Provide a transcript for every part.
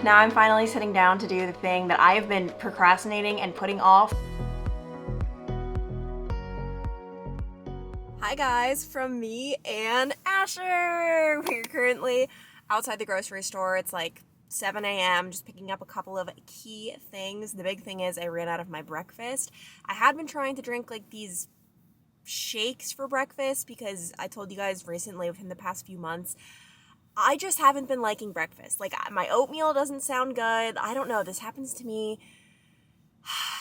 Now I'm finally sitting down to do the thing that I have been procrastinating and putting off. Hi guys, from me and Asher. We're currently outside the grocery store. It's like 7 a.m. just picking up a couple of key things. The big thing is I ran out of my breakfast. I had been trying to drink like these shakes for breakfast because I told you guys recently within the past few months I just haven't been liking breakfast. Like, my oatmeal doesn't sound good. I don't know. This happens to me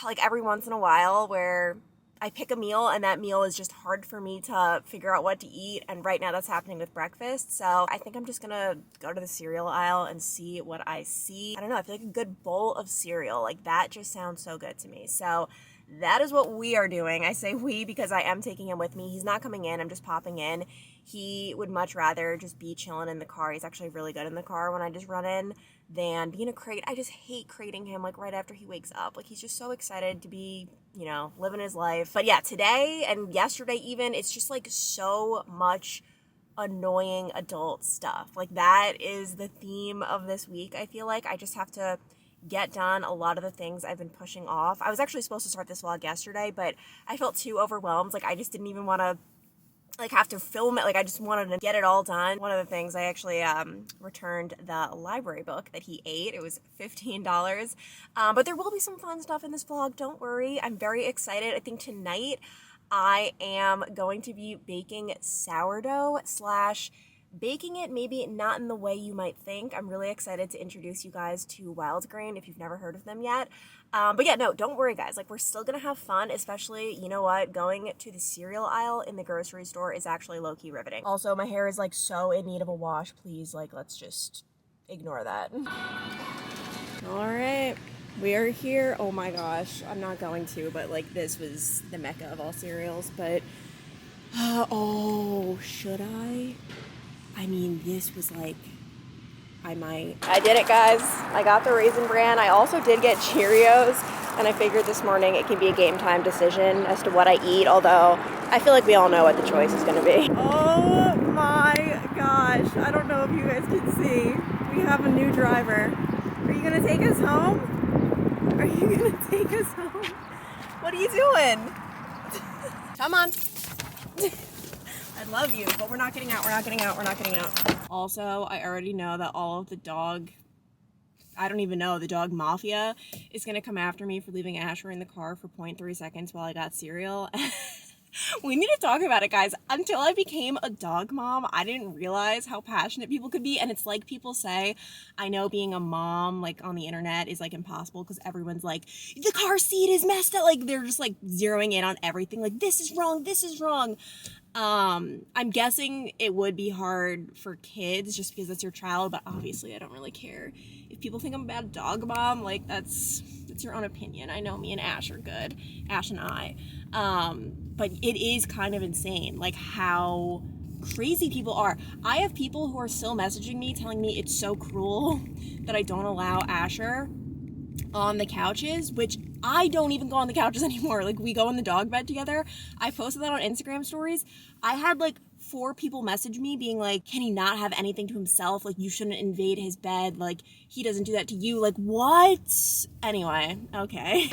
like every once in a while where I pick a meal and that meal is just hard for me to figure out what to eat. And right now that's happening with breakfast. So I think I'm just gonna go to the cereal aisle and see what I see. I don't know. I feel like a good bowl of cereal, like that just sounds so good to me. So that is what we are doing. I say we because I am taking him with me. He's not coming in. I'm just popping in. He would much rather just be chilling in the car. He's actually really good in the car when I just run in than be in a crate. I just hate crating him like right after he wakes up. Like he's just so excited to be, you know, living his life. But yeah, today and yesterday even, it's just like so much annoying adult stuff. Like that is the theme of this week. I feel like I just have to get done a lot of the things I've been pushing off. I was actually supposed to start this vlog yesterday, but I felt too overwhelmed. Like I just didn't even want to like have to film it. Like I just wanted to get it all done. One of the things I actually returned the library book that he ate. It was $15. But there will be some fun stuff in this vlog. Don't worry. I'm very excited. I think tonight I am going to be baking sourdough slash baking it, maybe not in the way you might think. I'm really excited to introduce you guys to Wild Grain if you've never heard of them yet. But yeah, no, don't worry guys. Like we're still gonna have fun, especially, you know what, going to the cereal aisle in the grocery store is actually low-key riveting. Also, my hair is like so in need of a wash. Please, like, let's just ignore that. All right, we are here. Oh my gosh, I'm not going to, but like this was the mecca of all cereals, but oh, should I? I mean, this was like, I might. I did it, guys. I got the Raisin Bran. I also did get Cheerios, and I figured this morning it can be a game time decision as to what I eat, although I feel like we all know what the choice is gonna be. Oh my gosh. I don't know if you guys can see. We have a new driver. Are you gonna take us home? Are you gonna take us home? What are you doing? Come on. I love you, but we're not getting out, we're not getting out, we're not getting out. Also, I already know that all of the dog, I don't even know, the dog mafia is gonna come after me for leaving Asher in the car for 0.3 seconds while I got cereal. We need to talk about it, guys. Until I became a dog mom, I didn't realize how passionate people could be. And it's like people say, I know being a mom, like on the internet is like impossible because everyone's like, the car seat is messed up. Like they're just like zeroing in on everything. Like this is wrong, this is wrong. I'm guessing it would be hard for kids just because it's your child, but obviously I don't really care. If people think I'm a bad dog mom, like that's your own opinion. I know me and Ash are good, Ash and I. But it is kind of insane, like how crazy people are. I have people who are still messaging me telling me it's so cruel that I don't allow Asher on the couches, which I don't even go on the couches anymore. Like we go in the dog bed together. I posted that on Instagram stories. I had like 4 people message me being like, can he not have anything to himself? Like you shouldn't invade his bed. Like he doesn't do that to you. Like what? Anyway, okay.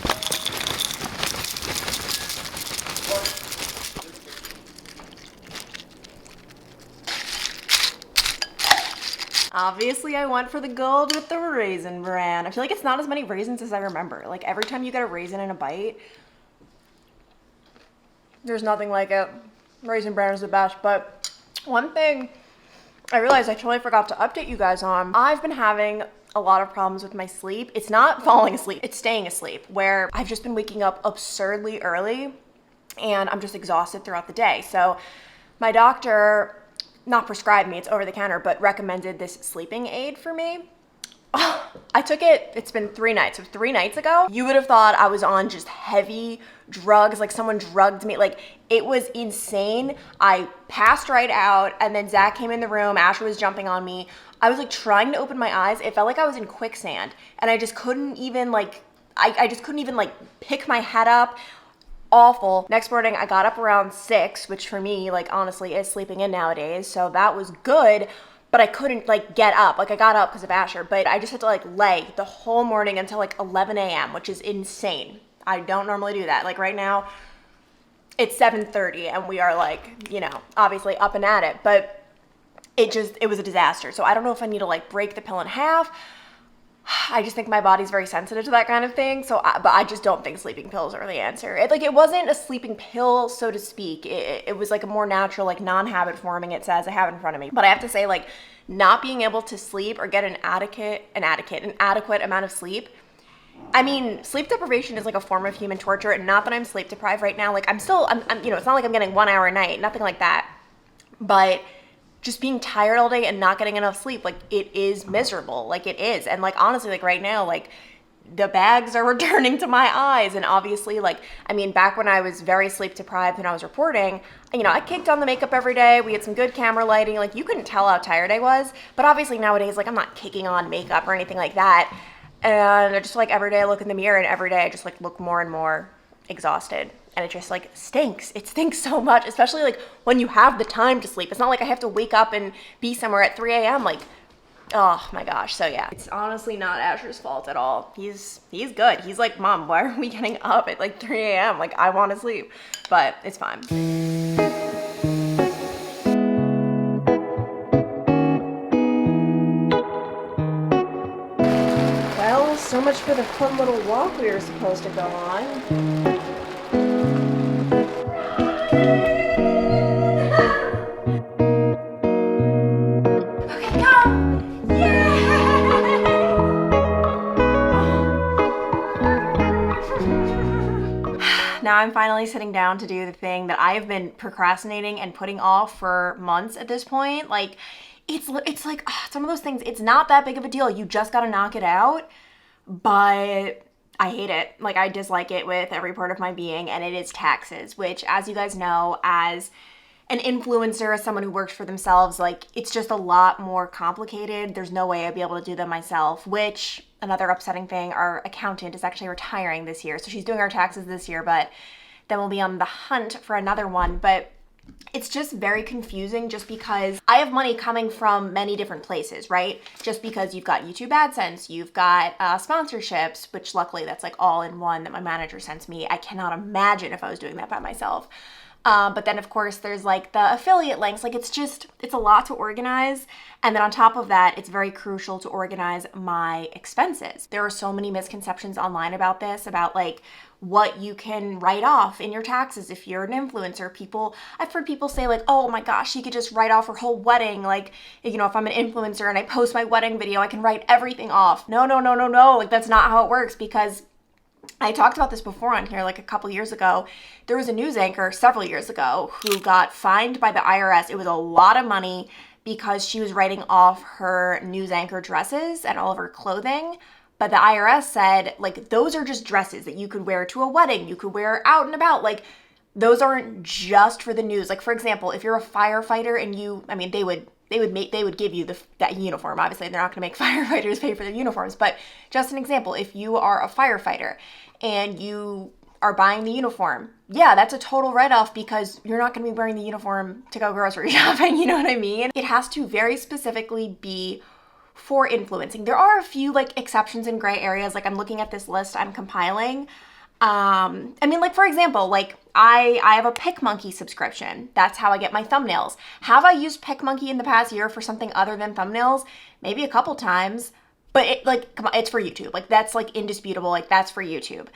Obviously, I went for the gold with the Raisin Bran. I feel like it's not as many raisins as I remember. Like every time you get a raisin in a bite, there's nothing like it. Raisin Bran is the best. But one thing I realized I totally forgot to update you guys on, I've been having a lot of problems with my sleep. It's not falling asleep, it's staying asleep, where I've just been waking up absurdly early and I'm just exhausted throughout the day. So my doctor, not prescribed me, it's over the counter, but recommended this sleeping aid for me. I took it, it's been 3 nights. So 3 nights ago, you would have thought I was on just heavy drugs, like someone drugged me. Like it was insane. I passed right out and then Zach came in the room, Asher was jumping on me. I was like trying to open my eyes. It felt like I was in quicksand and I just couldn't even like, I just couldn't even like pick my head up. Awful. Next morning, I got up around 6, which for me, like honestly, is sleeping in nowadays. So that was good. but I couldn't like get up. Like I got up because of Asher, but I just had to like lay the whole morning until like 11 a.m., which is insane. I don't normally do that. Like right now it's 7:30 and we are like, you know, obviously up and at it, but it was a disaster. So I don't know if I need to like break the pill in half. I just think my body's very sensitive to that kind of thing. But I just don't think sleeping pills are the answer. It wasn't a sleeping pill, so to speak. It was like a more natural, like non-habit forming, it says. I have it in front of me. But I have to say, like, not being able to sleep or get an adequate amount of sleep. I mean, sleep deprivation is like a form of human torture. And not that I'm sleep deprived right now. Like I'm you know, it's not like I'm getting 1 hour a night, nothing like that. But just being tired all day and not getting enough sleep, like it is miserable. Like it is. And like honestly, like right now, like the bags are returning to my eyes. And obviously, like, I mean, back when I was very sleep deprived and I was reporting, you know, I kicked on the makeup every day. We had some good camera lighting. Like you couldn't tell how tired I was. But obviously nowadays, like I'm not kicking on makeup or anything like that. And I just like every day I look in the mirror and every day I just like look more and more exhausted. And it just like stinks. It stinks so much, especially like when you have the time to sleep. It's not like I have to wake up and be somewhere at 3 a.m. Like, oh my gosh. So yeah, it's honestly not Asher's fault at all. He's good. He's like, Mom, why are we getting up at like 3 a.m.? Like I want to sleep, but it's fine. Well, so much for the fun little walk we were supposed to go on. Now I'm finally sitting down to do the thing that I have been procrastinating and putting off for months at this point. Like, it's like, it's one of those things, it's not that big of a deal. You just gotta knock it out, but I hate it. Like, I dislike it with every part of my being, and it is taxes, which, as you guys know, as an influencer, as someone who works for themselves, like, it's just a lot more complicated. There's no way I'd be able to do them myself, which, another upsetting thing, our accountant is actually retiring this year. So she's doing our taxes this year, but then we'll be on the hunt for another one. But it's just very confusing just because I have money coming from many different places, right? Just because you've got YouTube AdSense, you've got sponsorships, which luckily that's like all in one that my manager sends me. I cannot imagine if I was doing that by myself. But then of course there's like the affiliate links. Like it's a lot to organize. And then on top of that, it's very crucial to organize my expenses. There are so many misconceptions online about this, about like what you can write off in your taxes if you're an influencer. I've heard people say like, oh my gosh, you could just write off her whole wedding. Like, you know, if I'm an influencer and I post my wedding video, I can write everything off. No. Like that's not how it works, because I talked about this before on here, like a couple years ago. There was a news anchor several years ago who got fined by the IRS. It was a lot of money because she was writing off her news anchor dresses and all of her clothing. But the IRS said, like, those are just dresses that you could wear to a wedding, you could wear out and about. Like, those aren't just for the news. Like, for example, if you're a firefighter and they would give you that uniform. Obviously, they're not going to make firefighters pay for their uniforms. But just an example, if you are a firefighter and you are buying the uniform, yeah, that's a total write-off because you're not going to be wearing the uniform to go grocery shopping. You know what I mean? It has to very specifically be for influencing. There are a few like exceptions in gray areas. Like I'm looking at this list I'm compiling. Like for example, like I have a PicMonkey subscription. That's how I get my thumbnails. Have I used PicMonkey in the past year for something other than thumbnails? Maybe a couple times, but come on, it's for YouTube. Like that's like indisputable. Like that's for YouTube.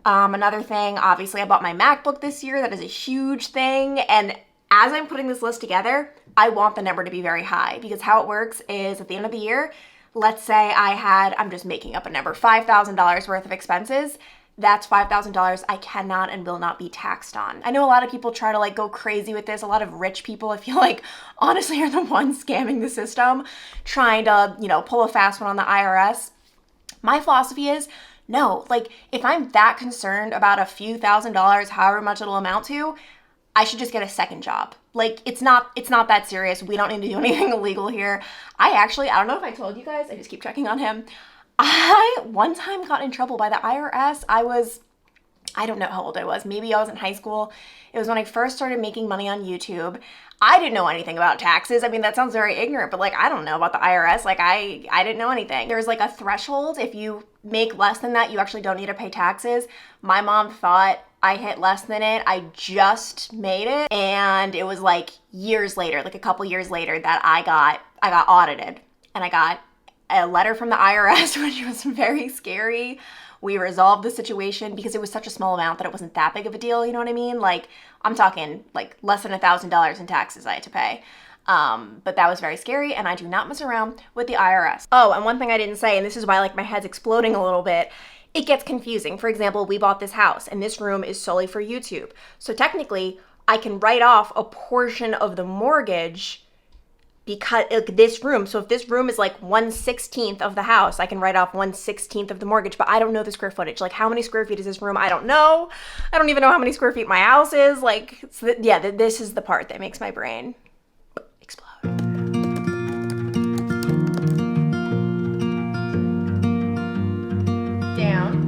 Another thing, obviously I bought my MacBook this year. That is a huge thing. And as I'm putting this list together, I want the number to be very high, because how it works is at the end of the year, let's say I'm just making up a number, $5,000 worth of expenses. That's $5,000 I cannot and will not be taxed on. I know a lot of people try to like go crazy with this. A lot of rich people, I feel like, honestly are the ones scamming the system, trying to, pull a fast one on the IRS. My philosophy is, no, like if I'm that concerned about a few $1,000s, however much it'll amount to, I should just get a second job. Like it's not that serious. We don't need to do anything illegal here. I don't know if I told you guys, I just keep checking on him. I one time got in trouble by the IRS. I was I don't know how old I was. Maybe I was in high school. It was when I first started making money on YouTube. I didn't know anything about taxes. I mean, that sounds very ignorant, but like, I don't know about the IRS. Like, I didn't know anything. There's like a threshold. If you make less than that, you actually don't need to pay taxes. My mom thought I hit less than it. I just made it. And it was like years later, like a couple years later, that I got audited. And I got a letter from the IRS, which was very scary. We resolved the situation because it was such a small amount that it wasn't that big of a deal, you know what I mean? Like, I'm talking like less than $1,000 in taxes I had to pay. But that was very scary, and I do not mess around with the IRS. Oh, and one thing I didn't say, and this is why like my head's exploding a little bit, it gets confusing. For example, we bought this house, and this room is solely for YouTube. So technically, I can write off a portion of the mortgage because this room, so if this room is like 1/16 of the house, I can write off 1/16 of the mortgage, but I don't know the square footage. Like, how many square feet is this room? I don't know. I don't even know how many square feet my house is. Like, so yeah, this is the part that makes my brain explode. Down.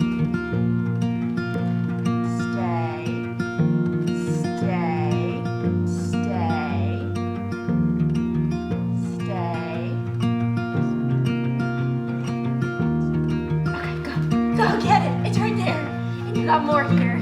Got more here.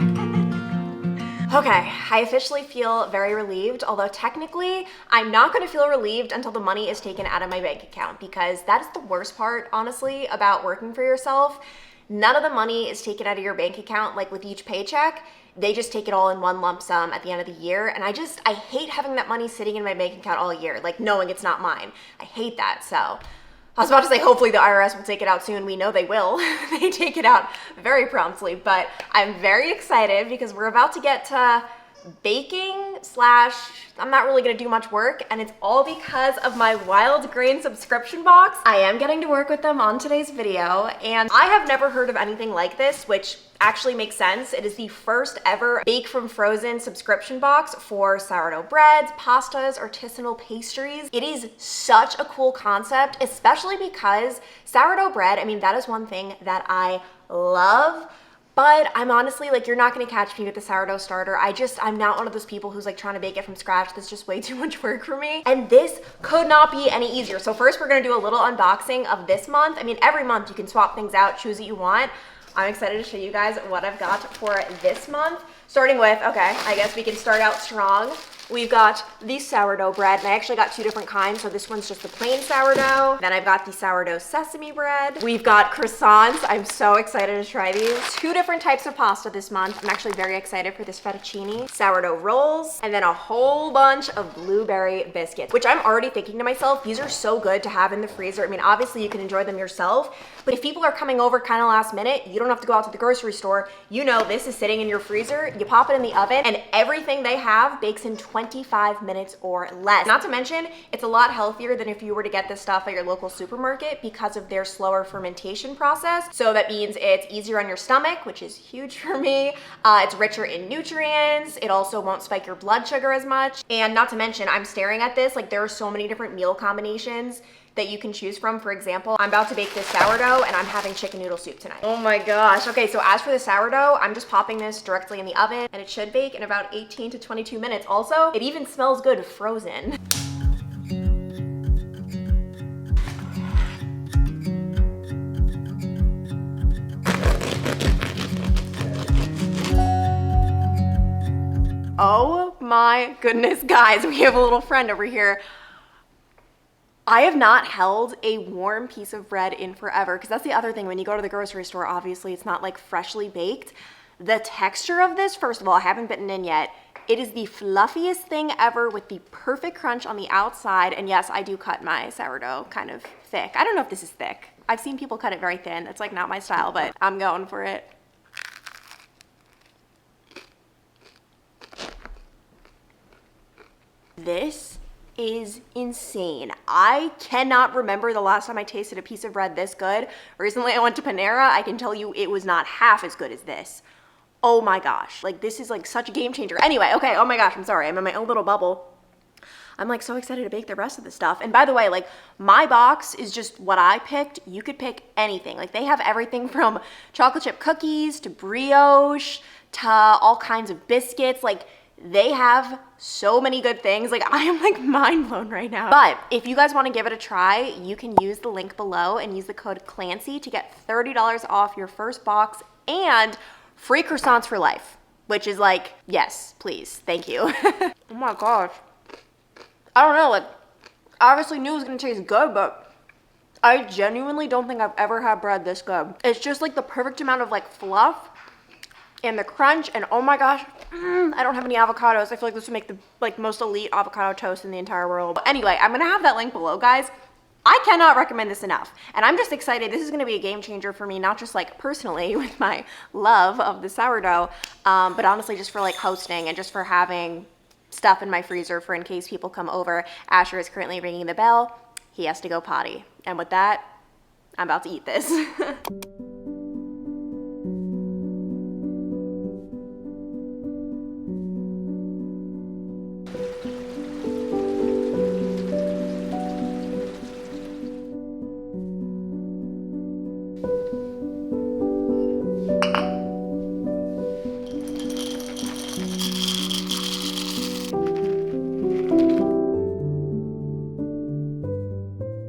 Okay, I officially feel very relieved, although technically I'm not going to feel relieved until the money is taken out of my bank account, because that is the worst part, honestly, about working for yourself. None of the money is taken out of your bank account like with each paycheck. They just take it all in one lump sum at the end of the year, and I hate having that money sitting in my bank account all year, like knowing it's not mine. I hate that. So I was about to say, hopefully the IRS will take it out soon. We know they will. They take it out very promptly, but I'm very excited because we're about to get to baking slash, I'm not really gonna do much work, and it's all because of my Wild Grain subscription box. I am getting to work with them on today's video, and I have never heard of anything like this, which actually makes sense. It is the first ever bake from frozen subscription box for sourdough breads, pastas, artisanal pastries. It is such a cool concept, especially because sourdough bread, I mean, that is one thing that I love. But I'm honestly, like, you're not gonna catch me with the sourdough starter. I'm not one of those people who's like trying to bake it from scratch. That's just way too much work for me. And this could not be any easier. So first we're gonna do a little unboxing of this month. I mean, every month you can swap things out, choose what you want. I'm excited to show you guys what I've got for this month. Starting with, okay, I guess we can start out strong. We've got the sourdough bread, and I actually got two different kinds. So this one's just the plain sourdough. Then I've got the sourdough sesame bread. We've got croissants. I'm so excited to try these. Two different types of pasta this month. I'm actually very excited for this fettuccine. Sourdough rolls, and then a whole bunch of blueberry biscuits, which I'm already thinking to myself, these are so good to have in the freezer. I mean, obviously you can enjoy them yourself, but if people are coming over kind of last minute, you don't have to go out to the grocery store. You know, this is sitting in your freezer. You pop it in the oven, and everything they have bakes in 25 minutes or less. Not to mention, it's a lot healthier than if you were to get this stuff at your local supermarket because of their slower fermentation process. So that means it's easier on your stomach, which is huge for me. It's richer in nutrients. It also won't spike your blood sugar as much. And not to mention, I'm staring at this, like there are so many different meal combinations that you can choose from. For example, I'm about to bake this sourdough and I'm having chicken noodle soup tonight. Oh my gosh. Okay, so as for the sourdough, I'm just popping this directly in the oven and it should bake in about 18 to 22 minutes. Also, it even smells good frozen. Oh my goodness, guys, we have a little friend over here. I have not held a warm piece of bread in forever, because that's the other thing. When you go to the grocery store, obviously it's not like freshly baked. The texture of this, first of all, I haven't bitten in yet. It is the fluffiest thing ever with the perfect crunch on the outside. And yes, I do cut my sourdough kind of thick. I don't know if this is thick. I've seen people cut it very thin. It's like not my style, but I'm going for it. This is insane. I cannot remember the last time I tasted a piece of bread this good. Recently I went to Panera. I can tell you it was not half as good as this. Oh my gosh, like this is like such a game changer. Anyway, okay, oh my gosh, I'm sorry, I'm in my own little bubble. I'm like so excited to bake the rest of the stuff. And by the way, like my box is just what I picked. You could pick anything. Like they have everything from chocolate chip cookies to brioche to all kinds of biscuits. Like they have so many good things. Like I am like mind blown right now. But if you guys want to give it a try, you can use the link below and use the code Clancy to get $30 off your first box and free croissants for life, which is like, yes, please, thank you. Oh my gosh. I don't know, like I obviously knew it was gonna taste good, but I genuinely don't think I've ever had bread this good. It's just like the perfect amount of like fluff and the crunch, and oh my gosh, I don't have any avocados. I feel like this would make the like most elite avocado toast in the entire world. But anyway, I'm gonna have that link below, guys. I cannot recommend this enough. And I'm just excited. This is gonna be a game changer for me, not just like personally with my love of the sourdough, but honestly just for like hosting and just for having stuff in my freezer for in case people come over. Asher is currently ringing the bell. He has to go potty. And with that, I'm about to eat this.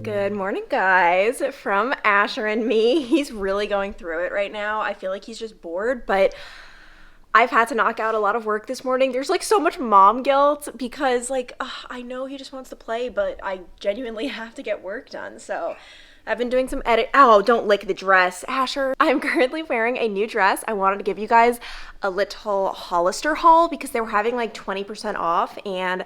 Good morning, guys, from Asher and me. He's really going through it right now. I feel like he's just bored, but I've had to knock out a lot of work this morning. There's like so much mom guilt because like, I know he just wants to play, but I genuinely have to get work done. So I've been doing some ow, don't lick the dress, Asher. I'm currently wearing a new dress. I wanted to give you guys a little Hollister haul because they were having like 20% off, and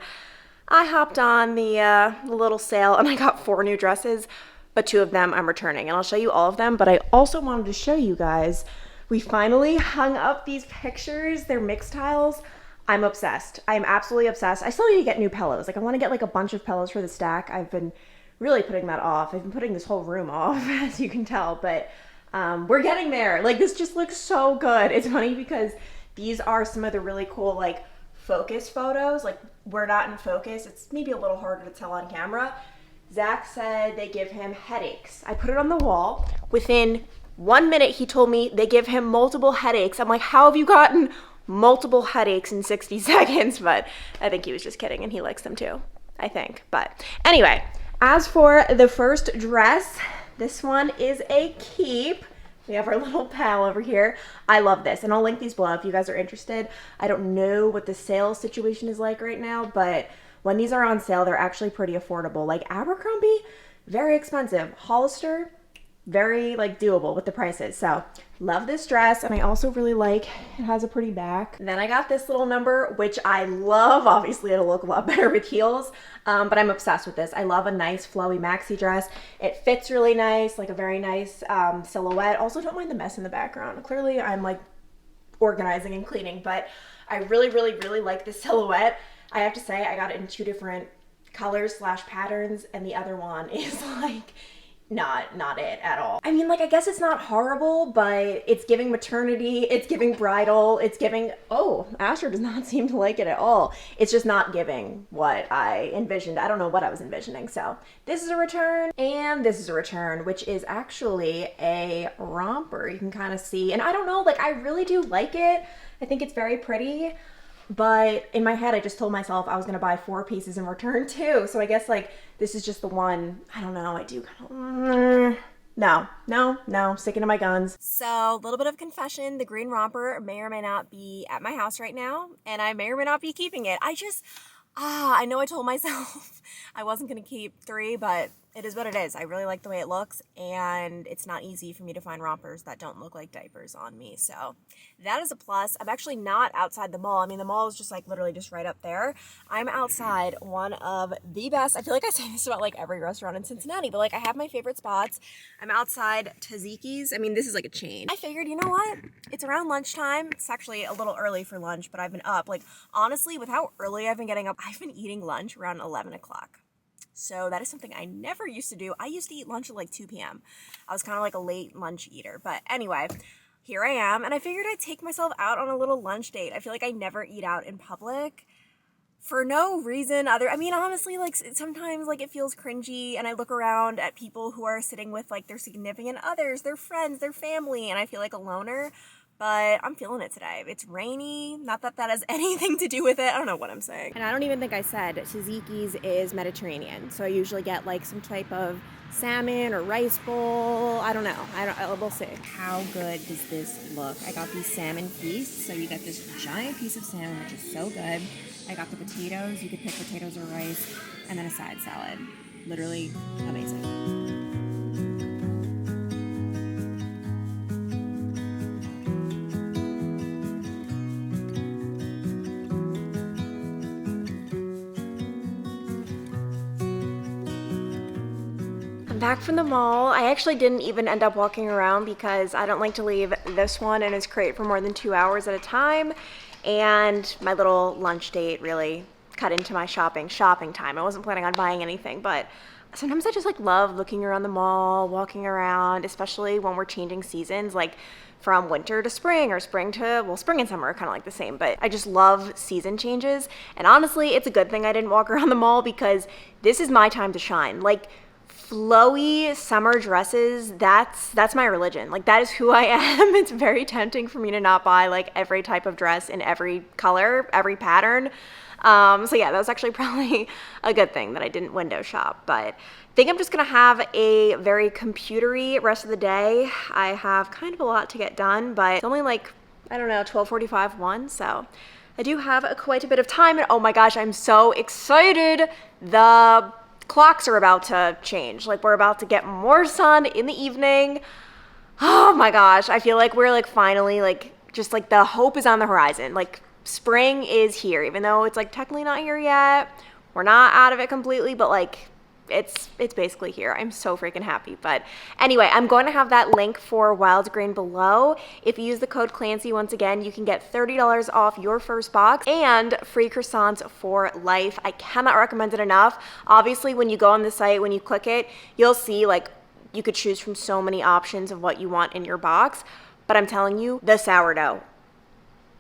I hopped on the little sale and I got 4 new dresses, but 2 of them I'm returning, and I'll show you all of them. But I also wanted to show you guys, we finally hung up these pictures. They're mixed tiles. I'm obsessed. I'm absolutely obsessed. I still need to get new pillows. Like I want to get like a bunch of pillows for the stack. I've been really putting that off. I've been putting this whole room off, as you can tell, but we're getting there. Like this just looks so good. It's funny because these are some of the really cool like focus photos. Like we're not in focus. It's maybe a little harder to tell on camera. Zach said they give him headaches. I put it on the wall. Within 1 minute, he told me they give him multiple headaches. I'm like, how have you gotten multiple headaches in 60 seconds? But I think he was just kidding, and he likes them too, I think. But anyway, as for the first dress, this one is a keep. We have our little pal over here. I love this, and I'll link these below if you guys are interested. I don't know what the sales situation is like right now, but when these are on sale, they're actually pretty affordable. Like Abercrombie, very expensive. Hollister, very like doable with the prices. So love this dress, and I also really like it has a pretty back. Then I got this little number, which I love. Obviously it'll look a lot better with heels, but I'm obsessed with this. I love a nice flowy maxi dress. It fits really nice, like a very nice silhouette. Also don't mind the mess in the background. Clearly I'm like organizing and cleaning, but I really like this silhouette. I have to say I got it in 2 different colors / patterns, and the other one is like not it at all. I mean, like, I guess it's not horrible, but it's giving maternity, it's giving bridal, it's giving, oh, Asher does not seem to like it at all. It's just not giving what I envisioned. I don't know what I was envisioning. So this is a return, and this is a return, which is actually a romper. You can kind of see, and I don't know, like, I really do like it. I think it's very pretty. But in my head, I just told myself I was going to buy 4 pieces in return too. So I guess like this is just the one. I don't know. I do kind of, no, sticking to my guns. So a little bit of confession. The green romper may or may not be at my house right now, and I may or may not be keeping it. I know I told myself I wasn't going to keep 3, but it is what it is. I really like the way it looks, and it's not easy for me to find rompers that don't look like diapers on me. So that is a plus. I'm actually not outside the mall. I mean, the mall is just like literally just right up there. I'm outside one of the best. I feel like I say this about like every restaurant in Cincinnati, but like I have my favorite spots. I'm outside Taziki's. I mean, this is like a chain. I figured, you know what? It's around lunchtime. It's actually a little early for lunch, but I've been up. Like honestly, with how early I've been getting up, I've been eating lunch around 11 o'clock. So that is something I never used to do. I used to eat lunch at like 2 p.m. I was kind of like a late lunch eater. But anyway, here I am. And I figured I'd take myself out on a little lunch date. I feel like I never eat out in public for no reason other, I mean, honestly, like, sometimes, like, it feels cringy, and I look around at people who are sitting with, like, their significant others, their friends, their family, and I feel like a loner, but I'm feeling it today. It's rainy, not that that has anything to do with it, I don't know what I'm saying. And I don't even think I said Taziki's is Mediterranean, so I usually get, like, some type of salmon or rice bowl, I don't know, we'll see. How good does this look? I got these salmon feasts, so you get this giant piece of salmon, which is so good. I got the potatoes, you could pick potatoes or rice, and then a side salad. Literally amazing. I'm back from the mall. I actually didn't even end up walking around because I don't like to leave this one in its crate for more than 2 hours at a time. And my little lunch date really cut into my shopping time. I wasn't planning on buying anything, but sometimes I just like love looking around the mall, walking around, especially when we're changing seasons, like from winter to spring or spring to, well, spring and summer are kind of like the same, but I just love season changes. And honestly, it's a good thing I didn't walk around the mall because this is my time to shine. Like, flowy summer dresses, that's my religion. Like, that is who I am. It's very tempting for me to not buy like every type of dress in every color, every pattern. So yeah, that was actually probably a good thing that I didn't window shop, but I think I'm just gonna have a very computery rest of the day. I have kind of a lot to get done, but it's only like, I don't know, 12:45, 1, so I do have quite a bit of time, and oh my gosh, I'm so excited. The clocks are about to change. Like, we're about to get more sun in the evening. Oh my gosh, I feel like we're like finally like just like the hope is on the horizon. Like, spring is here, even though it's like technically not here yet. We're not out of it completely, but like it's basically here. I'm so freaking happy. But anyway, I'm going to have that link for Wild Grain below. If you use the code Clancy, once again, you can get $30 off your first box and free croissants for life. I cannot recommend it enough. Obviously, when you go on the site, when you click it, you'll see like you could choose from so many options of what you want in your box. But I'm telling you, the sourdough,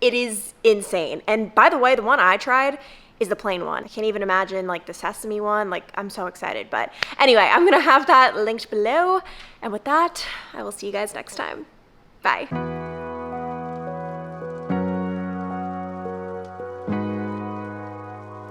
it is insane. And by the way, the one I tried is the plain one. I can't even imagine like the sesame one. Like, I'm so excited. But anyway, I'm gonna have that linked below. And with that, I will see you guys next time. Bye.